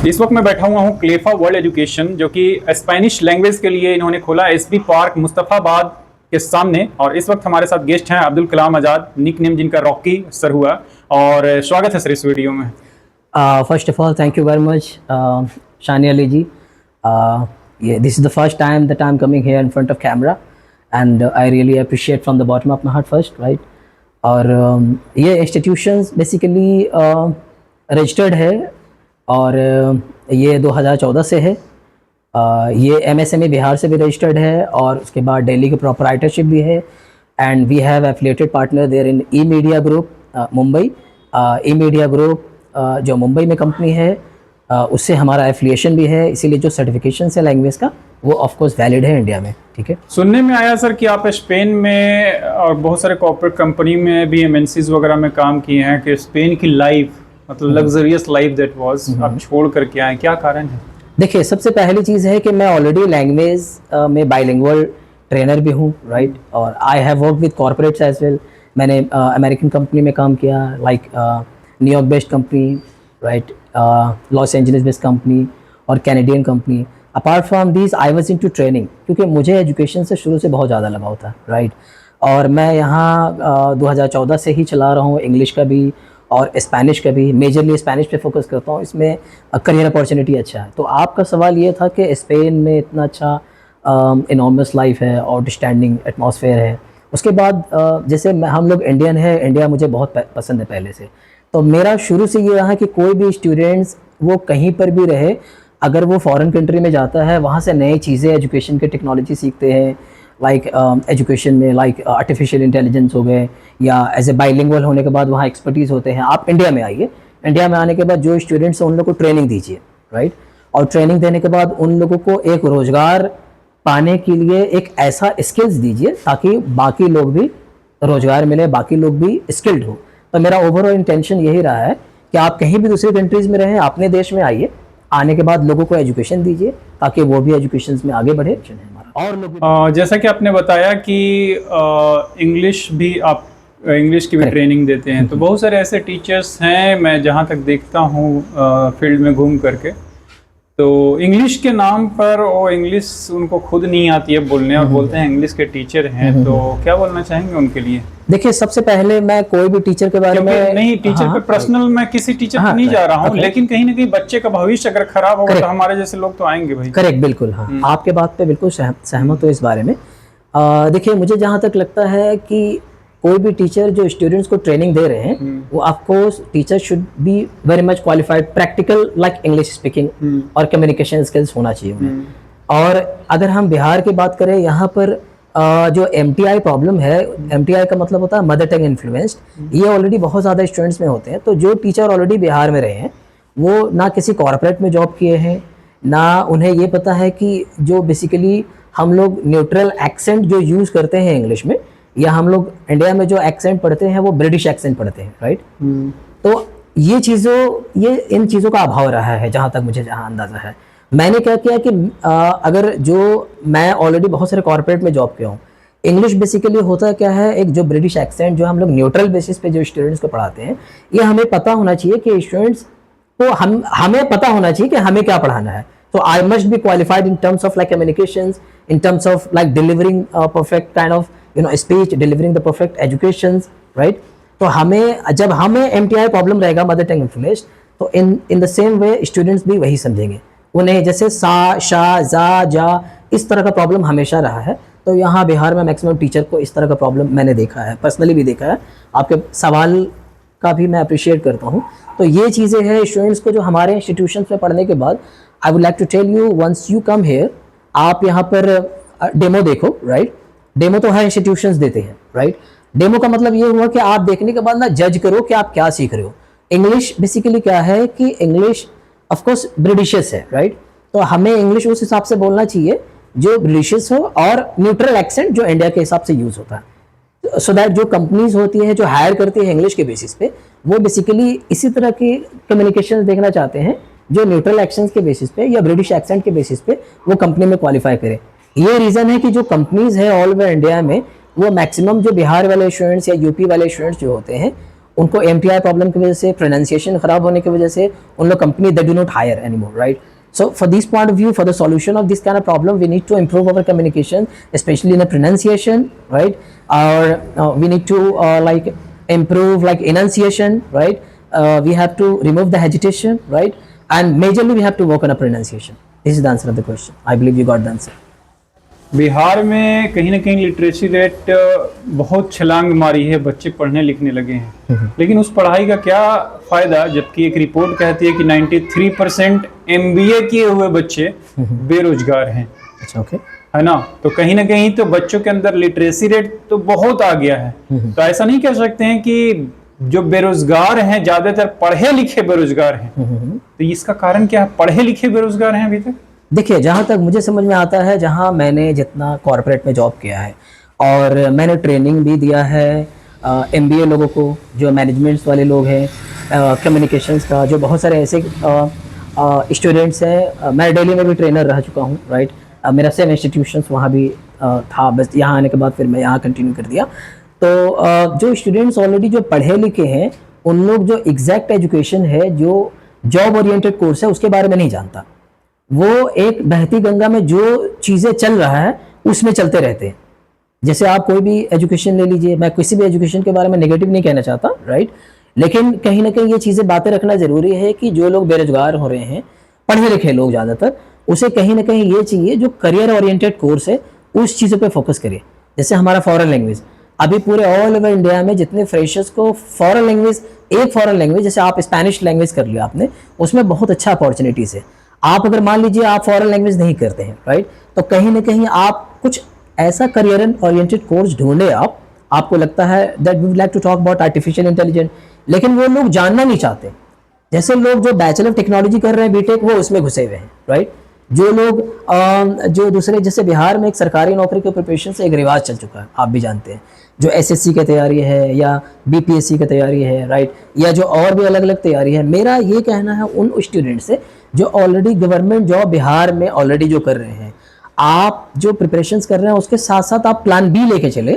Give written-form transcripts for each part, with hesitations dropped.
इस वक्त मैं बैठा हुआ हूँ क्लेफा वर्ल्ड एजुकेशन, जो कि स्पेनिश लैंग्वेज के लिए इन्होंने खोला एसबी पार्क मुस्तफाबाद के सामने। और इस वक्त हमारे साथ गेस्ट हैं अब्दुल कलाम आज़ाद, निक नेम जिनका रॉकी सर हुआ। और स्वागत है सर इस वीडियो में। First of all, thank you very much, Shani Ali ji. This is the first time that I'm coming here in front of camera, and I really appreciate from the bottom of my heart first, right? और ये institutions basically registered है और ये 2014 से है। ये MSME Bihar से भी रजिस्टर्ड है और उसके बाद दिल्ली की प्रोपराइटरशिप भी है। And we have affiliated partner there in e media group Mumbai. E media group जो मुंबई में कंपनी है उससे हमारा एफिलिएशन भी है, इसीलिए जो सर्टिफिकेशन है लैंग्वेज का वो ऑफ कोर्स वैलिड है इंडिया में। ठीक है। सुनने में आया सर कि आप स्पेन में और बहुत सारे कॉर्पोरेट कंपनी में भी एमएनसीज वगैरह में काम किए हैं, कि स्पेन की लाइफ मतलब लग्जरियस लाइफ दैट वाज आप छोड़ करके आए, क्या कारण है? देखिए, सबसे पहली चीज़ है कि मैं ऑलरेडी लैंग्वेज में बाइलिंगुअल ट्रेनर भी हूँ, राइट। और I have work with corporates as well. मैंने अमेरिकन कंपनी में काम किया, like New York based company, right, Los Angeles based company और Canadian company. Apart from this I was into training, क्योंकि मुझे एजुकेशन से शुरू से बहुत ज़्यादा लगाव था, राइट। और मैं यहाँ 2014 से ही चला रहा हूँ, इंग्लिश का भी और स्पेनिश का भी। मेजरली स्पेनिश पे फोकस करता हूँ, इसमें करियर अपॉर्चुनिटी अच्छा है। तो आपका सवाल ये था कि स्पेन में इतना अच्छा इनॉर्मस लाइफ है, आउटस्टैंडिंग एटमॉस्फेयर है। उसके बाद जैसे हम लोग इंडियन है, इंडिया मुझे बहुत पसंद है पहले से। तो मेरा शुरू से ये रहा कि कोई भी स्टूडेंट्स वो कहीं पर भी रहे, अगर वो फॉरेन कंट्री में जाता है वहाँ से नई चीज़ें एजुकेशन के टेक्नोलॉजी सीखते हैं, लाइक एजुकेशन में लाइक आर्टिफिशियल इंटेलिजेंस हो गए, या एज ए बाइलिंगुअल होने के बाद वहाँ एक्सपर्टीज़ होते हैं। आप इंडिया में आइए, इंडिया में आने के बाद जो स्टूडेंट्स हैं उन लोगों को ट्रेनिंग दीजिए, राइट। और ट्रेनिंग देने के बाद उन लोगों को एक रोज़गार पाने के लिए एक ऐसा स्किल्स दीजिए ताकि बाकी लोग भी रोज़गार मिले, बाकी लोग भी स्किल्ड हो। तो मेरा ओवरऑल इंटेंशन यही रहा है कि आप कहीं भी दूसरी कंट्रीज़ में रहें, अपने देश में आइए, आने के बाद लोगों को एजुकेशन दीजिए ताकि वो भी एजुकेशन में आगे बढ़े और लोग जैसा कि आपने बताया कि इंग्लिश भी आप इंग्लिश की भी ट्रेनिंग देते हैं, तो बहुत सारे ऐसे टीचर्स हैं मैं जहाँ तक देखता हूँ फील्ड में घूम करके, तो इंग्लिश के नाम पर वो इंग्लिश उनको खुद नहीं आती है बोलने और बोलते हैं इंग्लिश के टीचर हैं। तो क्या बोलना चाहेंगे उनके लिए? देखिए, सबसे पहले मैं कोई भी टीचर के बारे में नहीं, टीचर पे पर्सनल मैं किसी टीचर पे नहीं जा रहा हूँ, लेकिन कहीं ना कहीं बच्चे का भविष्य अगर खराब होगा तो हमारे जैसे लोग तो आएंगे भाई। करेक्ट, बिल्कुल। हाँ, आपके बात पे बिल्कुल सहमत हो इस बारे में। देखिए, मुझे जहाँ तक लगता है कि कोई भी टीचर जो स्टूडेंट्स को ट्रेनिंग दे रहे हैं वो of course teacher should be very much qualified, practical like English speaking और कम्युनिकेशन स्किल्स होना चाहिए उन्हें। और अगर हम बिहार की बात करें, यहाँ पर जो MTI प्रॉब्लम है, MTI का मतलब होता है मदर टंग इन्फ्लुएंस्ड, ये ऑलरेडी बहुत ज़्यादा स्टूडेंट्स में होते हैं। तो जो टीचर ऑलरेडी बिहार में रहे हैं वो ना किसी कॉर्पोरेट में जॉब किए हैं, ना उन्हें ये पता है कि जो बेसिकली हम लोग न्यूट्रल एक्सेंट जो यूज़ करते हैं इंग्लिश में, या हम लोग इंडिया में जो एक्सेंट पढ़ते हैं वो ब्रिटिश एक्सेंट पढ़ते हैं, राइट। तो ये इन चीज़ों का अभाव रहा है जहाँ तक मुझे जहाँ अंदाज़ा है। मैंने क्या किया कि अगर जो मैं ऑलरेडी बहुत सारे कॉर्पोरेट में जॉब किया हूँ, इंग्लिश बेसिकली होता क्या है, एक जो ब्रिटिश एक्सेंट जो हम लोग न्यूट्रल बेसिस पे जो स्टूडेंट्स को पढ़ाते हैं, ये हमें पता होना चाहिए कि स्टूडेंट्स को हमें पता होना चाहिए कि हमें क्या पढ़ाना है। तो I must be qualified in terms of like communications, in terms of like delivering perfect kind of speech, delivering the perfect educations, right. तो जब हमें MTI प्रॉब्लम रहेगा, मदर टंग इन्फ्लुएंस्ड, तो in the same way students भी वही समझेंगे। उन्हें जैसे सा, शा, जा, जा इस तरह का प्रॉब्लम हमेशा रहा है। तो यहाँ बिहार में मैक्सिमम टीचर को इस तरह का प्रॉब्लम मैंने देखा है, पर्सनली भी देखा है। आपके सवाल का भी मैं अप्रिशिएट करता हूँ। तो ये चीज़ें हैं स्टूडेंट्स को जो हमारे इंस्टीट्यूशन में पढ़ने के बाद, I would like to tell you, once you come here, आप यहाँ पर डेमो देखो, राइट। डेमो तो हर इंस्टीट्यूशंस देते हैं, राइट। डेमो का मतलब ये हुआ कि आप देखने के बाद ना जज करो कि आप क्या सीख रहे हो। इंग्लिश बेसिकली क्या है कि इंग्लिश ऑफ कोर्स ब्रिटिशियस है, राइट। तो हमें इंग्लिश उस हिसाब से बोलना चाहिए जो ब्रिटिशियस हो और न्यूट्रल एक्सेंट जो इंडिया के हिसाब से यूज़ होता है, सो दैट जो कंपनीज होती है जो हायर करती है इंग्लिश के बेसिस पे, वो बेसिकली इसी तरह की कम्युनिकेशन देखना चाहते हैं जो न्यूट्रल एक्सेंट के बेसिस पे या ब्रिटिश एक्सेंट के बेसिस पे वो कंपनी में क्वालिफाई करे। ये रीज़न है कि जो कंपनीज है ऑल ओवर इंडिया में, वो मैक्सिमम जो बिहार वाले स्टूडेंट्स या यूपी वाले स्टूडेंट्स जो होते हैं उनको MTI प्रॉब्लम की वजह से, प्रोनाउंसिएशन खराब होने की वजह से उन लोग company they do not hire anymore, right? So for this point of view, for the solution of this kind of problem, we need to improve our communication, especially in the pronunciation, right? Or we need to like improve like enunciation, right? We have to remove the hesitation, right? And majorly we have to work on a pronunciation. This is the answer of the question. I believe you got the answer. Bihar में कहीं ना कहीं literacy rate बहुत छलांग मारी है, बच्चे पढ़ने लिखने लगे हैं, लेकिन उस पढ़ाई का क्या फ़ायदा, जबकि एक रिपोर्ट कहती है कि 93% MBA किए हुए बच्चे बेरोजगार हैं। अच्छा, ओके, है ना? तो कहीं ना कहीं तो बच्चों के अंदर लिटरेसी रेट तो बहुत आ गया है। तो ऐसा नहीं कह सकते हैं कि जो बेरोजगार हैं ज़्यादातर पढ़े लिखे बेरोजगार हैं, तो इसका कारण क्या है? पढ़े लिखे बेरोजगार हैं अभी तक? देखिए, जहाँ तक मुझे समझ में आता है, जहाँ मैंने जितना कॉर्पोरेट में जॉब किया है और मैंने ट्रेनिंग भी दिया है MBA लोगों को, जो मैनेजमेंट्स वाले लोग हैं, कम्युनिकेशंस का, जो बहुत सारे ऐसे स्टूडेंट्स हैं। मैं दिल्ली में भी ट्रेनर रह चुका हूँ, राइट? मेरा सेम इंस्टीट्यूशंस वहाँ भी था, बस यहाँ आने के बाद फिर मैं यहाँ कंटिन्यू कर दिया। तो जो स्टूडेंट्स ऑलरेडी जो पढ़े लिखे हैं, उन लोग जो एग्जैक्ट एजुकेशन है, जो जॉब ओरिएंटेड कोर्स है, उसके बारे में नहीं जानता। वो एक बहती गंगा में जो चीज़ें चल रहा है उसमें चलते रहते हैं। जैसे आप कोई भी एजुकेशन ले लीजिए, मैं किसी भी एजुकेशन के बारे में नेगेटिव नहीं कहना चाहता, राइट? लेकिन कहीं ना कहीं ये चीज़ें बातें रखना ज़रूरी है कि जो लोग बेरोजगार हो रहे हैं, पढ़े लिखे लोग ज़्यादातर, उसे कहीं ना कहीं ये चाहिए जो करियर ओरिएंटेड कोर्स है उस चीज़ों पे फोकस करे। जैसे हमारा फॉरेन लैंग्वेज, अभी पूरे ऑल ओवर इंडिया में जितने फ्रेशर्स को फॉरेन लैंग्वेज, एक फॉरेन लैंग्वेज, जैसे आप स्पेनिश लैंग्वेज कर लिया आपने, उसमें बहुत अच्छा अपॉर्चुनिटीज़ है। आप अगर मान लीजिए आप फॉरेन लैंग्वेज नहीं करते हैं, राइट? तो कहीं ना कहीं आप कुछ ऐसा करियर ओरिएंटेड कोर्स ढूंढे। आपको लगता है that we would like to talk about artificial intelligence, लेकिन वो लोग जानना नहीं चाहते। जैसे लोग जो बैचलर ऑफ टेक्नोलॉजी कर रहे हैं बीटेक, वो उसमें घुसे हुए हैं, राइट? जो लोग जो दूसरे, जैसे बिहार में एक सरकारी नौकरी के प्रिपरेशन से एक रिवाज चल चुका है, आप भी जानते हैं, जो SSC की तैयारी है या BPSC की तैयारी है, राइट? या जो और भी अलग अलग तैयारी है। मेरा ये कहना है उन स्टूडेंट से जो ऑलरेडी गवर्नमेंट जॉब बिहार में ऑलरेडी जो कर रहे हैं, आप जो प्रिपरेशंस कर रहे हैं उसके साथ साथ आप प्लान B लेके चले।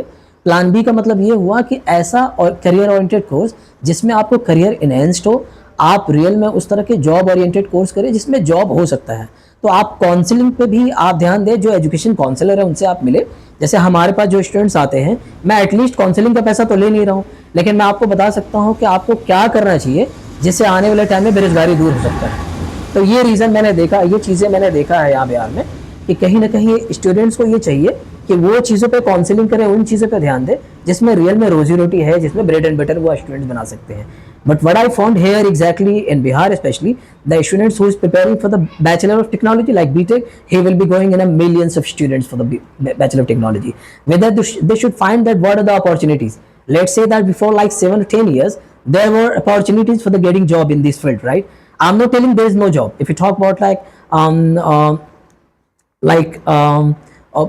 प्लान B का मतलब ये हुआ कि ऐसा और करियर ओरिएंटेड कोर्स जिसमें आपको करियर इनहेंस्ड हो, आप रियल में उस तरह के जॉब ओरिएंटेड कोर्स करें जिसमें जॉब हो सकता है। तो आप काउंसलिंग पे भी आप ध्यान दें, जो एजुकेशन काउंसलर है उनसे आप मिले। जैसे हमारे पास जो स्टूडेंट्स आते हैं, मैं एटलीस्ट काउंसलिंग का पैसा तो ले नहीं रहा हूँ, लेकिन मैं आपको बता सकता हूँ कि आपको क्या करना चाहिए जिससे आने वाले टाइम में बेरोजगारी दूर हो सकता है। तो ये रीज़न मैंने देखा, ये चीज़ें मैंने देखा है यहाँ बिहार में, कि कहीं ना कहीं स्टूडेंट्स को ये चाहिए कि वो चीज़ों पे काउंसलिंग करें, उन चीज़ों पे ध्यान दें जिसमें रियल में रोजी रोटी है, जिसमें ब्रेड एंड बटर वो स्टूडेंट्स बना सकते हैं। But what I found here exactly in Bihar especially, the students who is preparing for the Bachelor of Technology like BTech, he will be going in a millions of students for the Bachelor of Technology. Whether they should find that what are the opportunities. Let's say that before like 7 or 10 years, there were opportunities for the getting job in this field, right? I'm not telling there is no job. If you talk about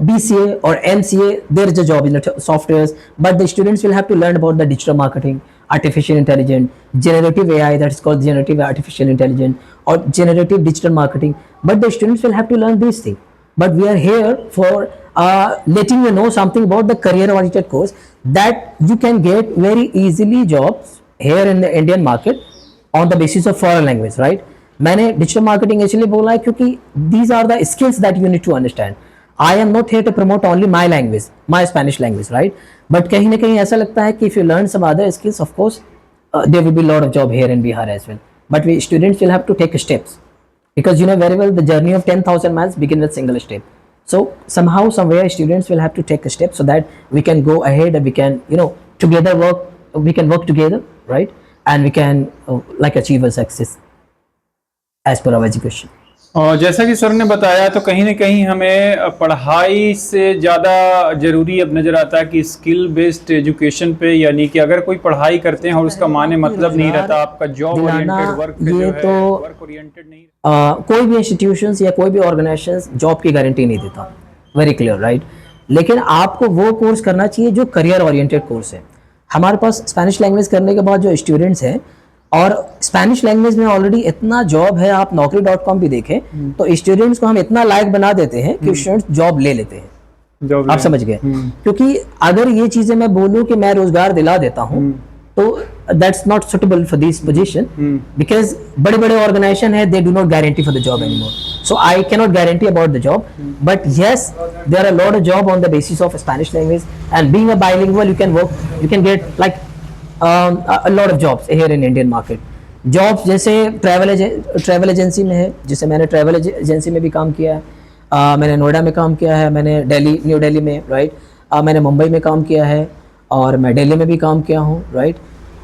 BCA or MCA, there is a job in the softwares, but the students will have to learn about the digital marketing, artificial intelligence, generative AI, that is called generative artificial intelligence, or generative digital marketing. But the students will have to learn these things. But we are here for letting you know something about the career oriented course that you can get very easily jobs here in the Indian market on the basis of foreign language, right? मैंने digital marketing इसलिए बोला है क्योंकि these are the skills that you need to understand. I am not here to promote only my language, my Spanish language, right? But कहीं ना कहीं ऐसा लगता है कि if you learn some other skills, of course, there will be a lot of job here in Bihar as well. But we students will have to take steps, because you know very well the journey of 10,000 miles begin with single step. So somehow, somewhere, students will have to take a step so that we can go ahead and we can, together work. We can work together, right? And we can achieve a success as per our education. और जैसा कि sir ने बताया, तो कहीं ना कहीं हमें पढ़ाई से ज़्यादा ज़रूरी अब नज़र आता है कि स्किल बेस्ड एजुकेशन पे, यानी कि अगर कोई पढ़ाई करते हैं और उसका माने मतलब नहीं रहता, आपका जॉब ओरिएंटेड वर्क जो है, वर्क ओरिएंटेड नहीं, कोई भी इंस्टीट्यूशंस या कोई भी ऑर्गेनाइजेशंस जॉब की गारंटी नहीं देता, वेरी क्लियर, राइट? लेकिन आपको वो कोर्स करना चाहिए जो करियर ओरिएंटेड कोर्स है। हमारे पास स्पेनिश लैंग्वेज करने के बाद जो स्टूडेंट्स हैं, और स्पेनिश लैंग्वेज में ऑलरेडी इतना जॉब है, आप naukri.com भी देखें तो स्टूडेंट्स को हम इतना लायक बना देते हैं कि स्टूडेंट्स जॉब ले लेते हैं। आप समझ गए? क्योंकि अगर ये चीजें मैं बोलूं कि मैं रोजगार दिला देता हूं, तो that's not suitable for this position because बड़े बड़े ऑर्गेनाइजेशन है, दे do not guarantee for the job anymore. So I cannot guarantee about the job, but yes, there are a lot of job on the basis of Spanish language, and being a bilingual, you can get like a lot of jobs here in Indian market. Jobs जैसे travel agency में है, जैसे मैंने travel agency में भी काम किया है, मैंने नोएडा में काम किया है, मैंने न्यू दिल्ली में, राइट, मैंने मुंबई में काम किया है, और मैं दिल्ली में भी काम किया हूँ, राइट.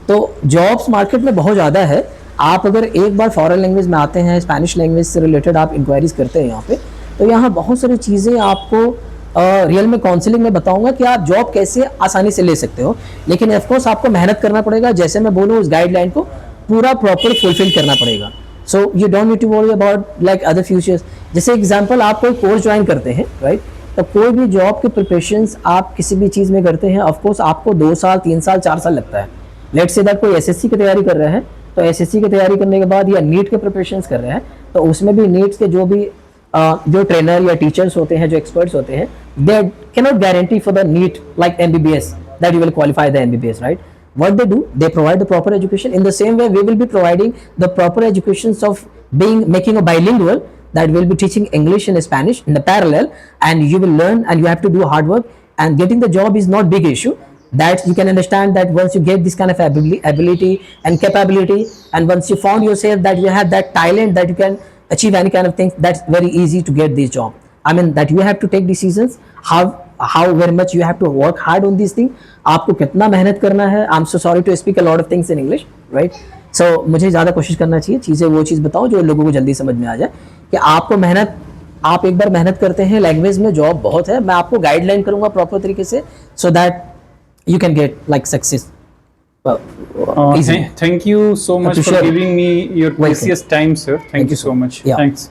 तो जॉब्स मार्केट में बहुत ज़्यादा है. आप अगर एक बार फॉरेन लैंग्वेज में आते हैं, स्पेनिश लैंग्वेज से रिलेटेड आप इंक्वायरीज करते हैं यहाँ पे, तो यहाँ बहुत सारी चीज़ें आपको रियल में काउंसलिंग में बताऊंगा कि आप जॉब कैसे आसानी से ले सकते हो. लेकिन ऑफकोर्स आपको मेहनत करना पड़ेगा, जैसे मैं बोलूँ उस गाइडलाइन को पूरा प्रॉपर फुलफिल करना पड़ेगा. So you don't need to worry about like other futures. जैसे एग्जांपल, आप कोई कोर्स ज्वाइन करते हैं, राइट, तो कोई भी जॉब के प्रिपरेशंस आप किसी भी चीज़ में करते हैं, ऑफकोर्स आपको 2 साल 3 साल 4 साल लगता है. लेट्स से दैट कोई एसएससी की तैयारी कर रहे हैं, तो एसएससी की तैयारी करने के बाद या नीट के प्रिपरेशंस कर रहे हैं, तो उसमें भी नीट के जो ट्रेनर या टीचर्स होते हैं, जो एक्सपर्ट्स होते हैं, they cannot guarantee for the NEET like MBBS that you will qualify the MBBS, right? What they do, they provide the proper education. In the same way, we will be providing the proper educations of making a bilingual, that will be teaching English and Spanish in the parallel, and you will learn, and you have to do hard work, and getting the job is not big issue. That you can understand that once you get this kind of ability and capability, and once you found yourself that you have that talent that you can achieve any kind of things, that's very easy to get this job. I mean that you have to take decisions how very much you have to work hard on these things. आपको कितना मेहनत करना है. I'm so sorry to speak a lot of things in English, right? So मुझे ज़्यादा कोशिश करना चाहिए, चीज़ें वो चीज़ बताओ जो लोगों को जल्दी समझ में आ जाए कि आपको मेहनत, आप एक बार मेहनत करते हैं, लैंग्वेज में जॉब बहुत है. मैं आपको गाइडलाइन करूँगा प्रॉपर तरीके से, so that you can get like success. Easy. Thank you so much for Sure. giving me your Welcome. precious time, sir. Thank you so much. Yeah. Thanks.